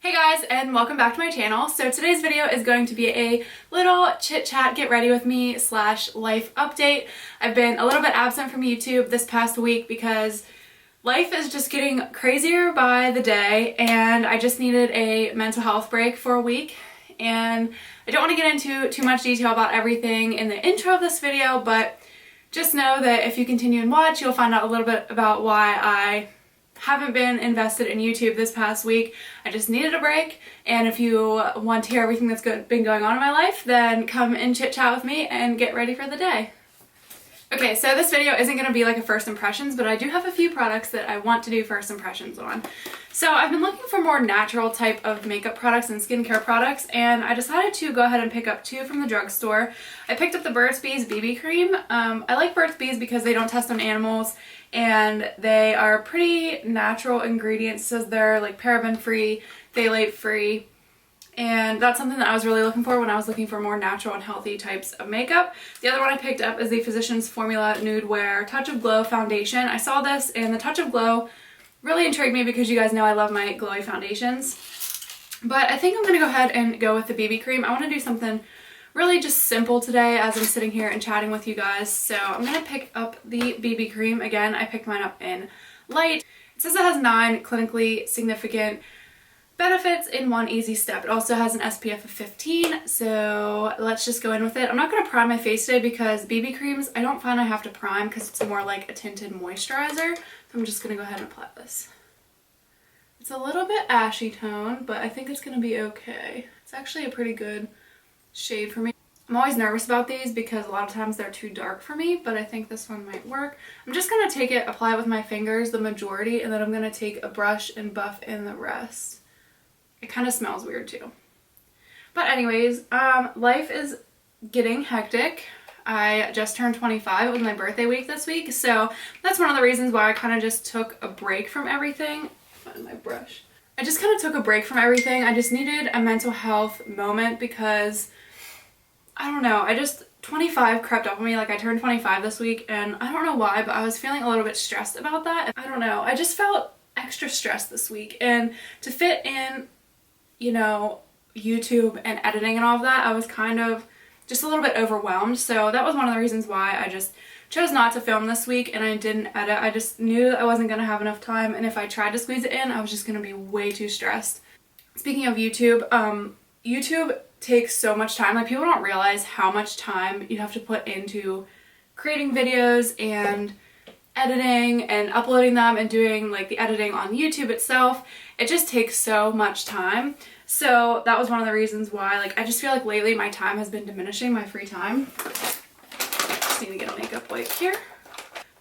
Hey guys, and welcome back to my channel. So today's video is going to be a little chit chat, get ready with me / life update. I've been a little bit absent from YouTube this past week because life is just getting crazier by the day and I just needed a mental health break for a week. And I don't want to get into too much detail about everything in the intro of this video, but just know that if you continue and watch, you'll find out a little bit about why I haven't been invested in YouTube this past week. I just needed a break, and if you want to hear everything that's been going on in my life, then come and chit chat with me and get ready for the day. Okay, so this video isn't going to be like a first impressions, but I do have a few products that I want to do first impressions on. So I've been looking for more natural type of makeup products and skincare products, and I decided to go ahead and pick up two from the drugstore. I picked up the Burt's Bees BB cream. I like Burt's Bees because they don't test on animals and they are pretty natural ingredients. It says they're like paraben free, phthalate free, and that's something that I was really looking for when I was looking for more natural and healthy types of makeup. The other one I picked up is the Physicians Formula Nude Wear Touch of Glow foundation. I saw this and the Touch of Glow really intrigued me because you guys know I love my glowy foundations. But I think I'm going to go ahead and go with the BB cream. I want to do something really just simple today as I'm sitting here and chatting with you guys. So I'm going to pick up the BB cream. Again, I picked mine up in light. It says it has 9 clinically significant benefits in one easy step. It also has an SPF of 15, so let's just go in with it. I'm not going to prime my face today because BB creams, I don't find I have to prime because it's more like a tinted moisturizer. So I'm just going to go ahead and apply this. It's a little bit ashy tone, but I think it's going to be okay. It's actually a pretty good shade for me. I'm always nervous about these because a lot of times they're too dark for me, but I think this one might work. I'm just going to take it, apply it with my fingers, the majority, and then I'm going to take a brush and buff in the rest. It kind of smells weird too. But anyways, life is getting hectic. I just turned 25. It was my birthday week this week, so that's one of the reasons why I kind of just took a break from everything. Find my brush. I just kind of took a break from everything. I just needed a mental health moment because I don't know, 25 crept up on me. Like, I turned 25 this week and I don't know why, but I was feeling a little bit stressed about that. I don't know, I just felt extra stressed this week, and to fit in, you know, YouTube and editing and all of that, I was kind of just a little bit overwhelmed. So that was one of the reasons why I just chose not to film this week and I didn't edit. I just knew I wasn't going to have enough time, and if I tried to squeeze it in, I was just going to be way too stressed. Speaking of YouTube, YouTube takes so much time. Like, people don't realize how much time you have to put into creating videos and editing and uploading them and doing like the editing on YouTube itself. It just takes so much time. So that was one of the reasons why, like, I just feel like lately my time has been diminishing, my free time. Just need to get a makeup wipe here.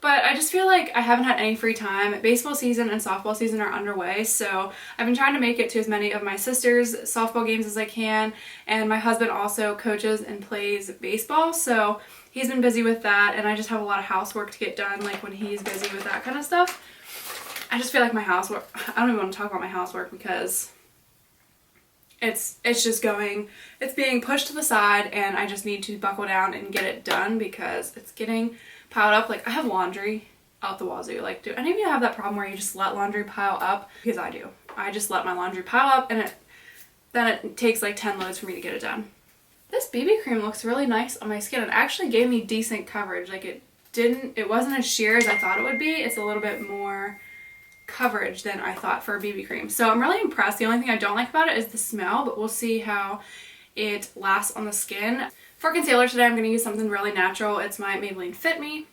But I just feel like I haven't had any free time. Baseball season and softball season are underway, so I've been trying to make it to as many of my sister's softball games as I can, and my husband also coaches and plays baseball, so he's been busy with that, and I just have a lot of housework to get done, like when he's busy with that kind of stuff. I just feel like my housework, I don't even want to talk about my housework because it's just going, it's being pushed to the side, and I just need to buckle down and get it done because it's getting piled up. Like, I have laundry out the wazoo. Like, do any of you have that problem where you just let laundry pile up? Because I do. I just let my laundry pile up, and then it takes like 10 loads for me to get it done. This BB cream looks really nice on my skin. It actually gave me decent coverage. Like, it wasn't as sheer as I thought it would be. It's a little bit more coverage than I thought for a BB cream. So I'm really impressed. The only thing I don't like about it is the smell, but we'll see how it lasts on the skin. For concealer today, I'm going to use something really natural. It's my Maybelline FitMe.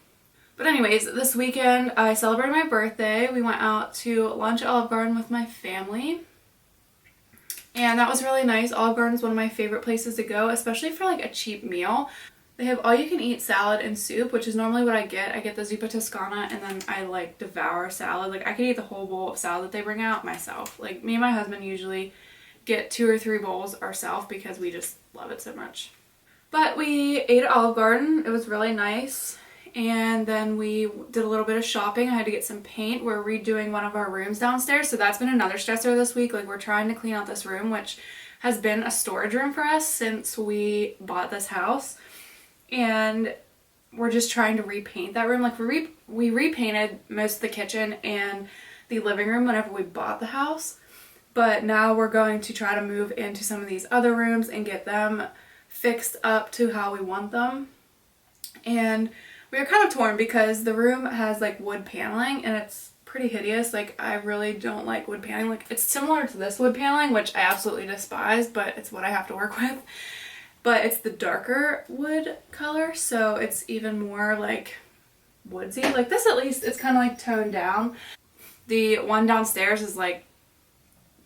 But anyways, this weekend I celebrated my birthday. We went out to lunch at Olive Garden with my family, and that was really nice. Olive Garden is one of my favorite places to go, especially for like a cheap meal. They have all-you-can-eat salad and soup, which is normally what I get. I get the zuppa toscana, and then I like devour salad. Like, I could eat the whole bowl of salad that they bring out myself. Like, me and my husband usually get 2 or 3 bowls ourselves because we just love it so much. But we ate at Olive Garden. It was really nice. And then we did a little bit of shopping. I had to get some paint. We're redoing one of our rooms downstairs, so that's been another stressor this week. Like, we're trying to clean out this room, which has been a storage room for us since we bought this house. And we're just trying to repaint that room. Like, we repainted most of the kitchen and the living room whenever we bought the house. But now we're going to try to move into some of these other rooms and get them fixed up to how we want them. And we are kind of torn because the room has like wood paneling and it's pretty hideous. Like, I really don't like wood paneling. Like, it's similar to this wood paneling, which I absolutely despise, but it's what I have to work with. But it's the darker wood color, so it's even more like woodsy. Like this, at least it's kind of like toned down. The one downstairs is like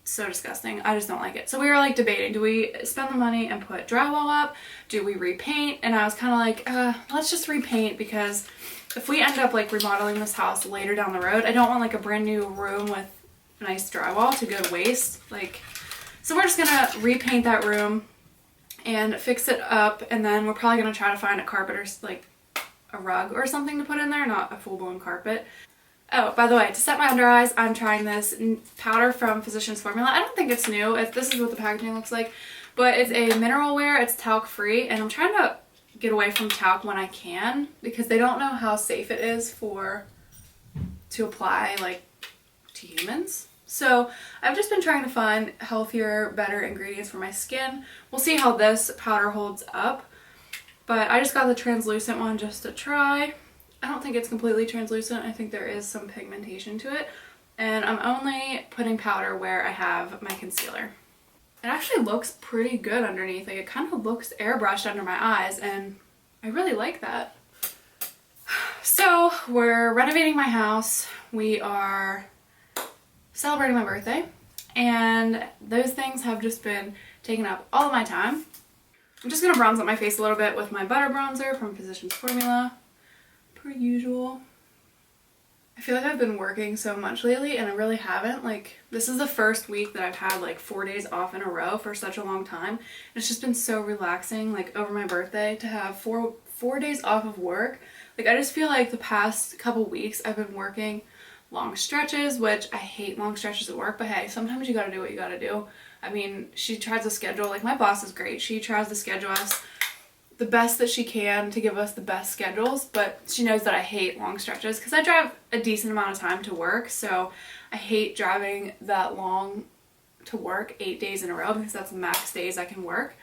so disgusting. I just don't like it. So we were like debating, do we spend the money and put drywall up? Do we repaint? And I was kind of like, let's just repaint, because if we end up like remodeling this house later down the road, I don't want like a brand new room with nice drywall to go to waste. Like, so we're just gonna repaint that room and fix it up, and then we're probably gonna try to find a carpet or like a rug or something to put in there, not a full-blown carpet. Oh, by the way, to set my under eyes, I'm trying this powder from Physicians Formula. I don't think it's new. This is what the packaging looks like, but it's a mineral wear. It's talc free, and I'm trying to get away from talc when I can, because they don't know how safe it is to apply like to humans. So I've just been trying to find healthier, better ingredients for my skin. We'll see how this powder holds up, but I just got the translucent one just to try. I don't think it's completely translucent. I think there is some pigmentation to it. And I'm only putting powder where I have my concealer. It actually looks pretty good underneath. Like, it kind of looks airbrushed under my eyes, and I really like that. So we're renovating my house. We are celebrating my birthday, and those things have just been taking up all of my time. I'm just gonna bronze up my face a little bit with my butter bronzer from Physicians Formula. Per usual. I feel like I've been working so much lately, and I really haven't. Like, this is the first week that I've had like 4 days off in a row for such a long time. It's just been so relaxing, like over my birthday, to have four days off of work. Like, I just feel like the past couple weeks I've been working long stretches, which I hate long stretches at work, but hey, sometimes you gotta do what you gotta do. I mean, she tries to schedule, like my boss is great. She tries to schedule us the best that she can to give us the best schedules, but she knows that I hate long stretches because I drive a decent amount of time to work, so I hate driving that long to work 8 days in a row, because that's the max days I can work.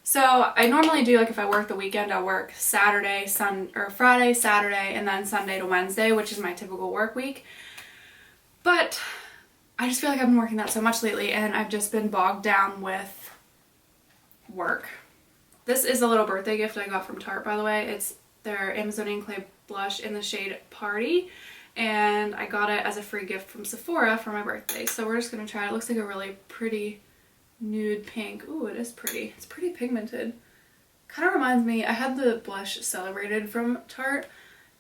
So I normally do, like, if I work the weekend, I'll work Friday, Saturday, and then Sunday to Wednesday, which is my typical work week. But I just feel like I've been working that so much lately, and I've just been bogged down with work. This is a little birthday gift I got from Tarte, by the way. It's their Amazonian Clay blush in the shade Party, and I got it as a free gift from Sephora for my birthday. So we're just gonna try it. It looks like a really pretty nude pink. Ooh, it is pretty. It's pretty pigmented. Kind of reminds me, I had the blush Celebrated from Tarte,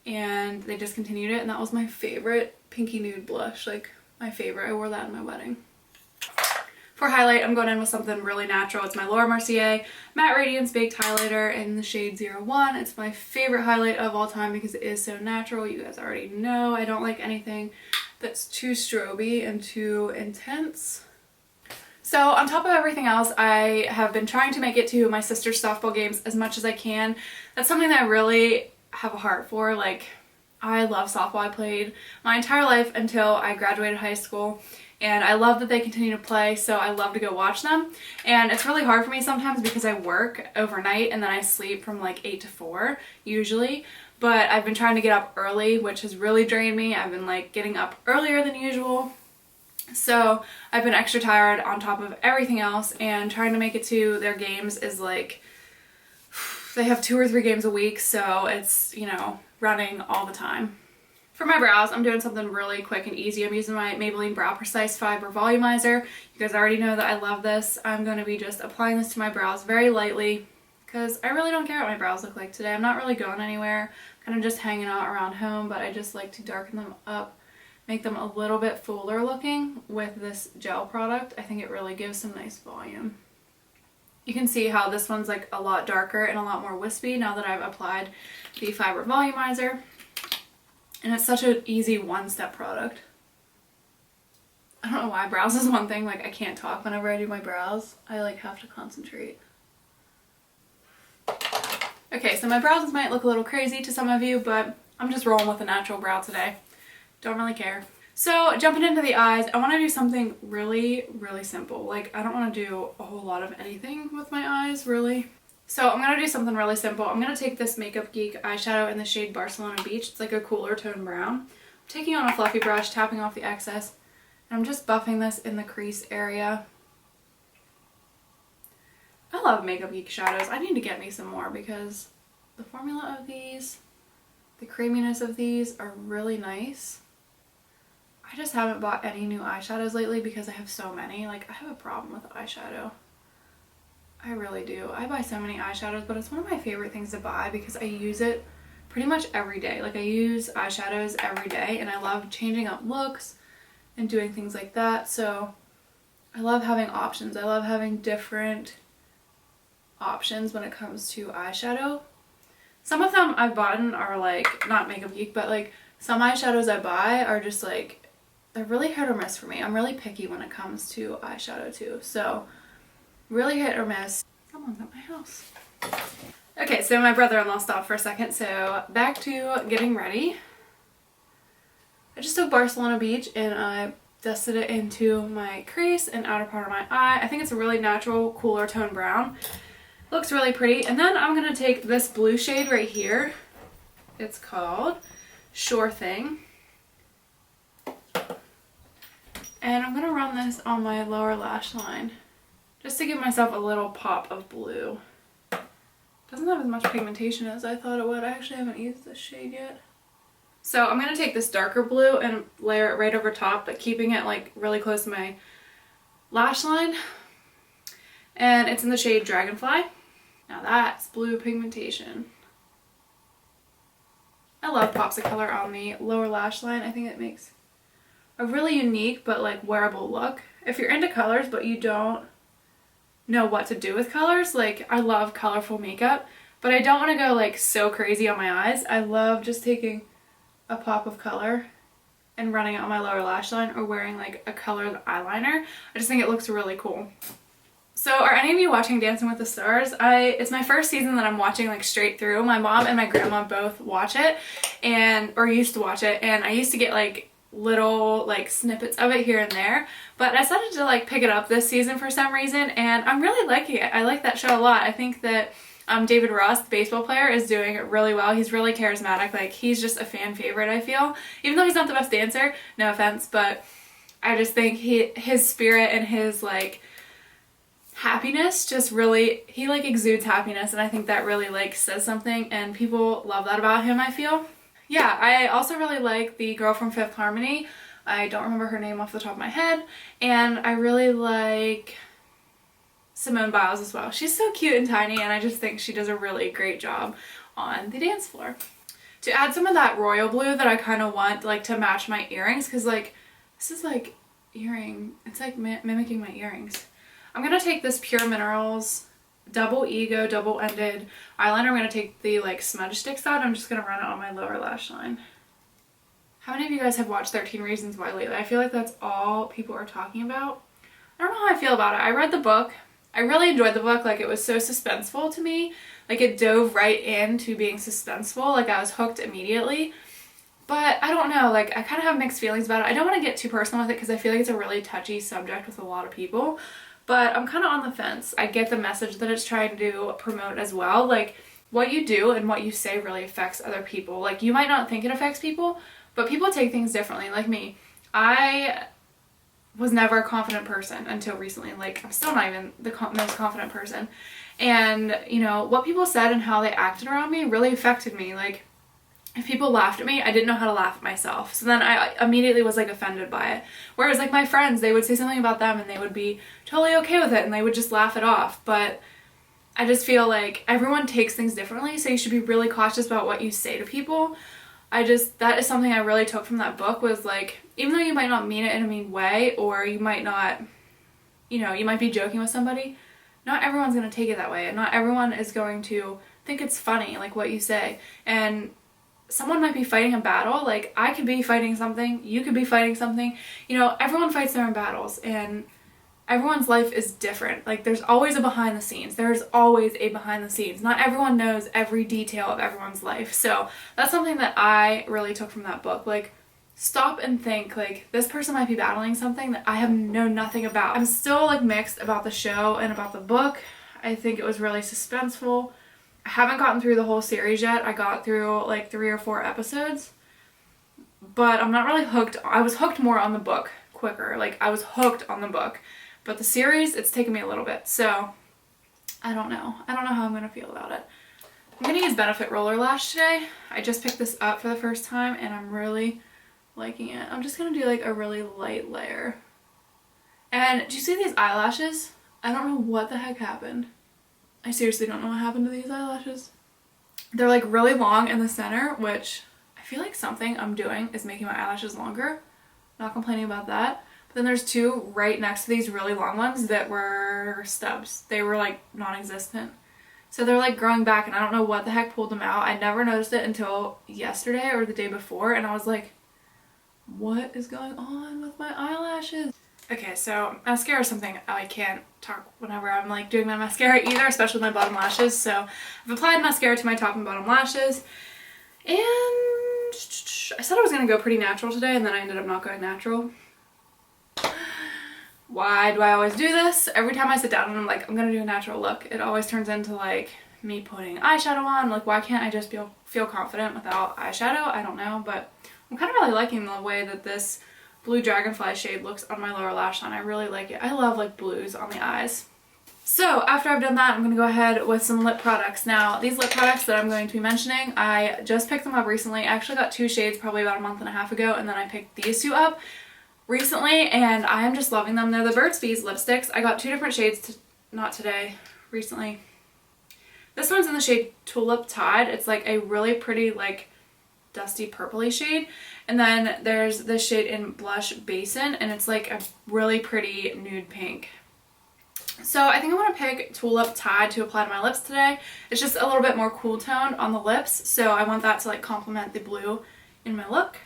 and they discontinued it, and that was my favorite pinky nude blush. Like, my favorite. I wore that in my wedding. For highlight, I'm going in with something really natural. It's my Laura Mercier Matte Radiance Baked Highlighter in the shade 01. It's my favorite highlight of all time because it is so natural. You guys already know I don't like anything that's too stroby and too intense. So on top of everything else, I have been trying to make it to my sister's softball games as much as I can. That's something that I really have a heart for. Like, I love softball. I played my entire life until I graduated high school. And I love that they continue to play, so I love to go watch them. And it's really hard for me sometimes because I work overnight and then I sleep from like 8 to 4 usually. But I've been trying to get up early, which has really drained me. I've been like getting up earlier than usual. So I've been extra tired on top of everything else, and trying to make it to their games is like, they have 2 or 3 games a week, so it's, you know, running all the time. For my brows, I'm doing something really quick and easy. I'm using my Maybelline Brow Precise Fiber Volumizer. You guys already know that I love this. I'm going to be just applying this to my brows very lightly because I really don't care what my brows look like today. I'm not really going anywhere. I'm kind of just hanging out around home, but I just like to darken them up, make them a little bit fuller looking with this gel product. I think it really gives some nice volume. You can see how this one's like a lot darker and a lot more wispy now that I've applied the Fiber Volumizer. And it's such an easy one-step product. I don't know why. Brows is one thing. Like, I can't talk whenever I do my brows. I like have to concentrate. Okay, so my brows might look a little crazy to some of you, but I'm just rolling with a natural brow today. Don't really care. So jumping into the eyes, I want to do something really, really simple. Like I don't want to do a whole lot of anything with my eyes, really. So I'm going to do something really simple. I'm going to take this MakeupGeek eyeshadow in the shade Barcelona Beach. It's like a cooler tone brown. I'm taking on a fluffy brush, tapping off the excess, and I'm just buffing this in the crease area. I love MakeupGeek shadows. I need to get me some more because the formula of these, the creaminess of these are really nice. I just haven't bought any new eyeshadows lately because I have so many. Like I have a problem with eyeshadow. I really do. I buy so many eyeshadows, but it's one of my favorite things to buy because I use it pretty much every day. Like I use eyeshadows every day and I love changing up looks and doing things like that. So I love having options. I love having different options when it comes to eyeshadow. Some of them I've bought are like, not MakeupGeek, but like some eyeshadows I buy are just like, they're really hit or miss for me. I'm really picky when it comes to eyeshadow too. So really hit or miss. Someone's at my house. Okay, so my brother-in-law stopped for a second, so back to getting ready. I just took Barcelona Beach and I dusted it into my crease and outer part of my eye. I think it's a really natural, cooler tone brown. Looks really pretty. And then I'm going to take this blue shade right here. It's called Sure Thing. And I'm going to run this on my lower lash line just to give myself a little pop of blue. Doesn't have as much pigmentation as I thought it would. I actually haven't used this shade yet. So I'm going to take this darker blue and layer it right over top, but keeping it like really close to my lash line. And it's in the shade Dragonfly. Now that's blue pigmentation. I love pops of color on the lower lash line. I think it makes a really unique but like wearable look. If you're into colors but you don't know what to do with colors, like I love colorful makeup, but I don't want to go like so crazy on my eyes. I love just taking a pop of color and running it on my lower lash line or wearing like a colored eyeliner. I just think it looks really cool. So are any of you watching Dancing with the Stars? It's my first season that I'm watching like straight through. My mom and my grandma both watch it or used to watch it, and I used to get like little like snippets of it here and there, but I decided to like pick it up this season for some reason, and I'm really liking it. I like that show a lot. I think that David Ross, the baseball player, is doing it really well. He's really charismatic. Like he's just a fan favorite, I feel. Even though he's not the best dancer, no offense, but I just think his spirit and his like happiness just really, he like exudes happiness, and I think that really like says something, and people love that about him, I feel. Yeah, I also really like the girl from Fifth Harmony. I don't remember her name off the top of my head, and I really like Simone Biles as well. She's so cute and tiny, and I just think she does a really great job on the dance floor. To add some of that royal blue that I kind of want like to match my earrings, because like this is like earring, it's like mimicking my earrings. I'm going to take this Pure Minerals Double Ego Double Ended eyeliner. I'm going to take the like smudge sticks out. I'm just going to run it on my lower lash line. How many of you guys have watched 13 Reasons Why lately? I feel like that's all people are talking about. I don't know how I feel about it. I read the book. I really enjoyed the book. Like it was so suspenseful to me. Like it dove right into being suspenseful. Like I was hooked immediately. But I don't know, like I kind of have mixed feelings about it. I don't want to get too personal with it because I feel like it's a really touchy subject with a lot of people. But I'm kind of on the fence. I get the message that it's trying to promote as well. Like what you do and what you say really affects other people. Like you might not think it affects people, but people take things differently. Like me, I was never a confident person until recently. Like I'm still not even the most confident person. And you know, what people said and how they acted around me really affected me. Like if people laughed at me, I didn't know how to laugh at myself. So then I immediately was like offended by it. Whereas like my friends, they would say something about them and they would be totally okay with it and they would just laugh it off. But I just feel like everyone takes things differently, so you should be really cautious about what you say to people. That is something I really took from that book, was like, even though you might not mean it in a mean way, or you might not, you know, you might be joking with somebody, not everyone's going to take it that way, and not everyone is going to think it's funny, like what you say. And someone might be fighting a battle, like I could be fighting something, you could be fighting something, you know, everyone fights their own battles, and everyone's life is different. Like there's always a behind the scenes. There's always a behind the scenes. Not everyone knows every detail of everyone's life. So that's something that I really took from that book. Like stop and think, like, this person might be battling something that I have known nothing about. I'm still like mixed about the show and about the book. I think it was really suspenseful. I haven't gotten through the whole series yet. I got through like 3 or 4 episodes, but I'm not really hooked. I was hooked more on the book quicker. Like, I was hooked on the book, but the series, it's taken me a little bit. So I don't know. I don't know how I'm gonna feel about it. I'm gonna use Benefit Roller Lash today. I just picked this up for the first time and I'm really liking it. I'm just gonna do like a really light layer. And do you see these eyelashes? I don't know what the heck happened. I seriously don't know what happened to these eyelashes. They're like really long in the center, which I feel like something I'm doing is making my eyelashes longer. Not complaining about that. But then there's 2 right next to these really long ones that were stubs. They were like non-existent. So they're like growing back and I don't know what the heck pulled them out. I never noticed it until yesterday or the day before and I was like, what is going on with my eyelashes? Okay, so mascara is something I can't talk whenever I'm like doing my mascara either, especially my bottom lashes. So I've applied mascara to my top and bottom lashes and I said I was going to go pretty natural today and then I ended up not going natural. Why do I always do this? Every time I sit down and I'm like, I'm going to do a natural look, it always turns into like me putting eyeshadow on. Like, why can't I just feel confident without eyeshadow? I don't know, but I'm kind of really liking the way that this blue Dragonfly shade looks on my lower lash line. I really like it. I love like blues on the eyes. So after I've done that, I'm going to go ahead with some lip products. Now, these lip products that I'm going to be mentioning, I just picked them up recently. I actually got 2 shades probably about a month and a half ago, and then I picked these 2 up recently, and I am just loving them. They're the Burts lipsticks. I got 2 different shades, not today, recently. This one's in the shade Tulip Tide. It's like a really pretty like dusty purpley shade, and then there's this shade in Blush Basin and it's like a really pretty nude pink. So I think I'm going to pick Tulip Tide to apply to my lips today. It's just a little bit more cool toned on the lips, so I want that to like complement the blue in my look.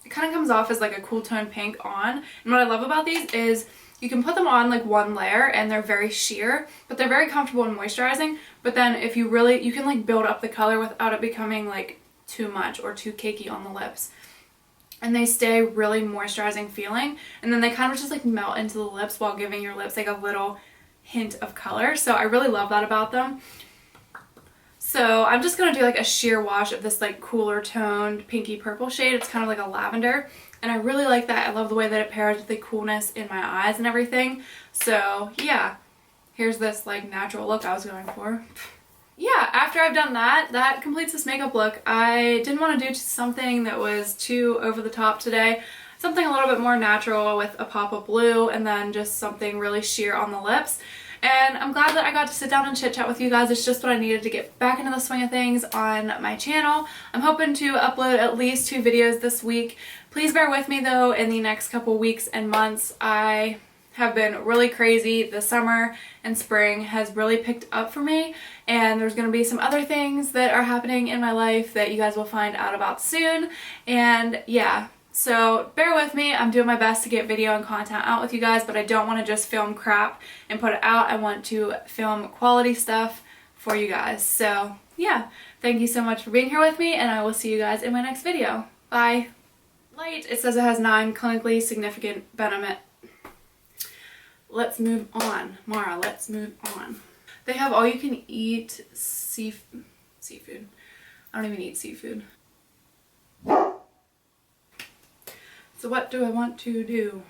It kind of comes off as like a cool tone pink on, and what I love about these is you can put them on like one layer and they're very sheer, but they're very comfortable in moisturizing. But then if you really, you can like build up the color without it becoming like too much or too cakey on the lips. And they stay really moisturizing feeling, and then they kind of just like melt into the lips while giving your lips like a little hint of color. So I really love that about them. So I'm just going to do like a sheer wash of this like cooler toned pinky purple shade. It's kind of like a lavender, and I really like that. I love the way that it pairs with the coolness in my eyes and everything. So yeah, here's this like natural look I was going for. Yeah, after I've done that, that completes this makeup look. I didn't want to do something that was too over the top today. Something a little bit more natural with a pop of blue and then just something really sheer on the lips. And I'm glad that I got to sit down and chit chat with you guys. It's just what I needed to get back into the swing of things on my channel. I'm hoping to upload at least 2 videos this week. Please bear with me though in the next couple weeks and months. I have been really crazy. The summer and spring has really picked up for me, and there's going to be some other things that are happening in my life that you guys will find out about soon. And yeah, so bear with me. I'm doing my best to get video and content out with you guys, but I don't want to just film crap and put it out. I want to film quality stuff for you guys. So yeah, thank you so much for being here with me, and I will see you guys in my next video. Bye. Light, it says it has 9 clinically significant benefits. Let's move on. Mara, let's move on. They have all you can eat seafood. I don't even eat seafood. So what do I want to do?